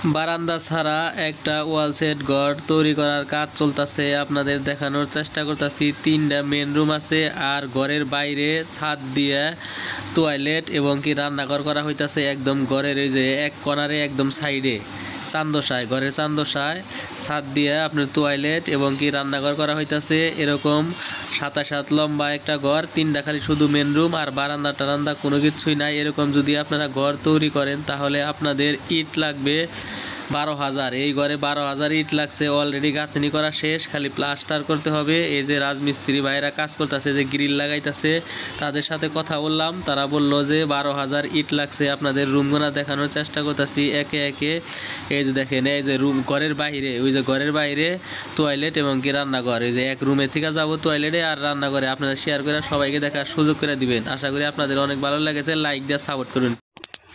বারান্দা ছাড়া একটা ওয়াল সেট ঘর তৈরি করার কাজ চলতেছে। আপনাদের দেখানোর চেষ্টা করতেছি। 3টা মেন রুম আছে আর ঘরের বাইরে ছাদ দিয়ে টয়লেট এবং কি রান্নাঘর করা হইতাছে। একদম ঘরের এই যে এক কর্নারে একদম সাইডে চান্দশায় ঘরের চান্দশায় ছাদ দিয়ে আপনার টয়লেট এবং কি রান্নাঘর করা হইতাছে। এরকম 27 লম্বা একটা ঘর, 3টা খালি শুধু মেন রুম আর বারান্দা টারান্দা কোনো কিছুই নাই। এরকম যদি আপনারা ঘর তৈরি করেন তাহলে আপনাদের ইট লাগবে 12,000। এই ঘরে 12,000 ইট লাগছে। অলরেডি গাঁথনি করা শেষ, খালি প্লাস্টার করতে হবে। এই যে রাজমিস্ত্রি ভাইরা কাজ করতেছে, যে গ্রিল লাগাইতেছে, তাদের সাথে কথা বললাম। তারা বললো যে 12,000 ইট লাগছে। আপনাদের রুমগুলো দেখানোর চেষ্টা করতেছি একে একে। এই যে দেখেন, এই যে রুম ঘরের বাইরে, ওই যে ঘরের বাইরে টয়লেট এবং কি রান্নাঘর। এই যে এক রুমে থেকে যাবো টয়লেটে আর রান্নাঘরে। আপনারা শেয়ার করে সবাইকে দেখার সুযোগ করে দিবেন। আশা করি আপনাদের অনেক ভালো লেগেছে। লাইক দিয়ে সাপোর্ট করুন।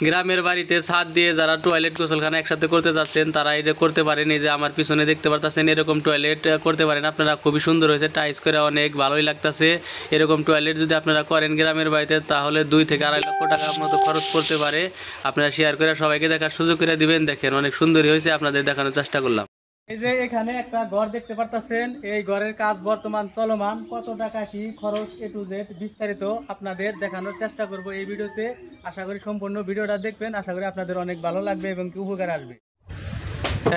গ্রামের বাড়িতে ছাদ দিয়ে যারা টয়লেট গোসলখানা একসাথে করতে যাচ্ছেন তারা এটা করতে পারেন। এই যে আমার পিছনে দেখতে পারতেছেন, এরকম টয়লেট করতে পারেন আপনারা। খুবই সুন্দর হয়েছে, টাইস করে অনেক ভালোই লাগতেছে। এরকম টয়লেট যদি আপনারা করেন গ্রামের বাড়িতে তাহলে 2 থেকে 2.5 লক্ষ টাকার মতো খরচ পড়তে পারে। আপনারা শেয়ার করে সবাইকে দেখার সুযোগ করে দিবেন। দেখেন অনেক সুন্দরই হয়েছে, আপনাদের দেখানোর চেষ্টা করলাম। এই যে এখানে একটা ঘর দেখতে পারতেছেন, এই ঘরের কাজ বর্তমান চলমান। কত টাকা কি খরচ A to Z বিস্তারিত আপনাদের দেখানোর চেষ্টা করব এই ভিডিওতে। আশা করি সম্পূর্ণ ভিডিওটা দেখবেন। আশা করি আপনাদের অনেক ভালো লাগবে এবং কি উপকার আসবে।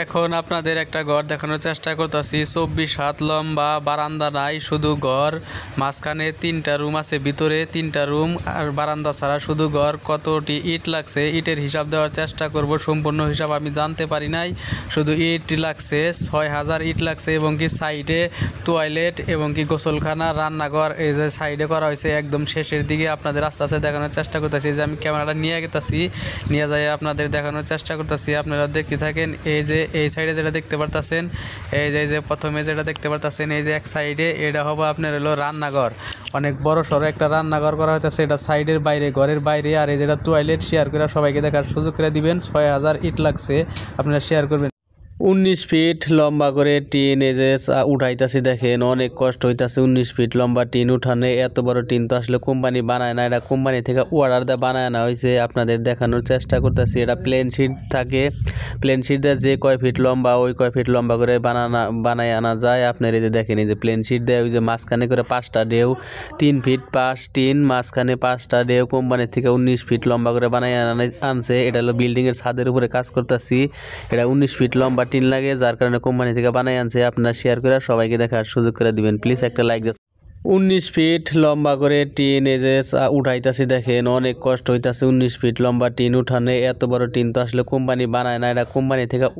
এখন আপনাদের একটা ঘর দেখানোর চেষ্টা করতেছি। 24 হাত লম্বা, বারান্দা নাই, শুধু ঘর। মাঝখানে 3টা রুম আছে, ভিতরে 3টা রুম আর বারান্দা ছাড়া শুধু ঘর। কতটি ইট লাগছে ইটের হিসাব দেওয়ার চেষ্টা করব। সম্পূর্ণ হিসাব আমি জানতে পারি নাই, শুধু ইট লাগছে 6,000 ইট লাগছে। এবং কি সাইডে টয়লেট এবং কি গোসলখানা, রান্নাঘর এই যে সাইডে করা হয়েছে একদম শেষের দিকে। আপনাদের আস্তে আস্তে দেখানোর চেষ্টা করতেছি। যে আমি ক্যামেরাটা নিয়ে গেতেছি, নিয়ে যাই আপনাদের দেখানোর চেষ্টা করতেছি। আপনারা দেখতে থাকেন। এই যে এই সাইডে যেটা দেখতে পারতেছেন, এই যে প্রথমে যেটা দেখতে পারতেছেন, এই যে এক সাইডে এটা হবে আপনার হলো রান্নাঘর। অনেক বড় সড়ো একটা রান্নাঘর করা হইতেছে, এটা সাইডের বাইরে, ঘরের বাইরে। আর এই যেটা টয়লেট শেয়ার করে সবাইকে দেখার সুযোগ করে দিবেন। 6,000 ইট লাগছে, আপনারা শেয়ার করবেন। 19 ফিট লম্বা করে টিন এই যে উঠাইতেছি। দেখেন অনেক কষ্ট হইতেছে 19 ফিট লম্বা টিন উঠানে। এত বড় টিন তো আসলে কোম্পানি বানায় না, এটা কোম্পানি থেকে অর্ডার দিয়ে বানায় আনা হয়েছে। আপনাদের দেখানোর চেষ্টা করতেছি। এটা প্লেন শিট থাকে, প্লেন শিট দিয়ে যে কয় ফিট লম্বা ওই কয় ফিট লম্বা করে বানায় আনা যায়। আপনার এই যে দেখেন, এই যে প্লেন শিট দেয়, ওই যে মাঝখানে করে 5টা ঢেউ, 3 ফিট 5 টিন, মাঝখানে 5টা ঢেউ। কোম্পানি থেকে 19 ফিট লম্বা করে বানায় আনছে। এটা হলো বিল্ডিংয়ের ছাদের উপরে কাজ করতেছি। এটা 19 ফিট লম্বা টিন লাগে, যার কারণে কোম্পানি থেকে বানাই আনছে। আপনারা শেয়ার করে সবাইকে দেখার সুযোগ করে দিবেন। প্লিজ একটা লাইক দিন। 19 ফিট লম্বা করে টিন এই যে উঠাইতেছি। দেখেন অনেক কষ্ট হইতাছে 19 ফিট লম্বা টিন উঠানে। এত বড় টিন তো আসলে কোম্পানি বানায় না, এটা কোম্পানি থেকে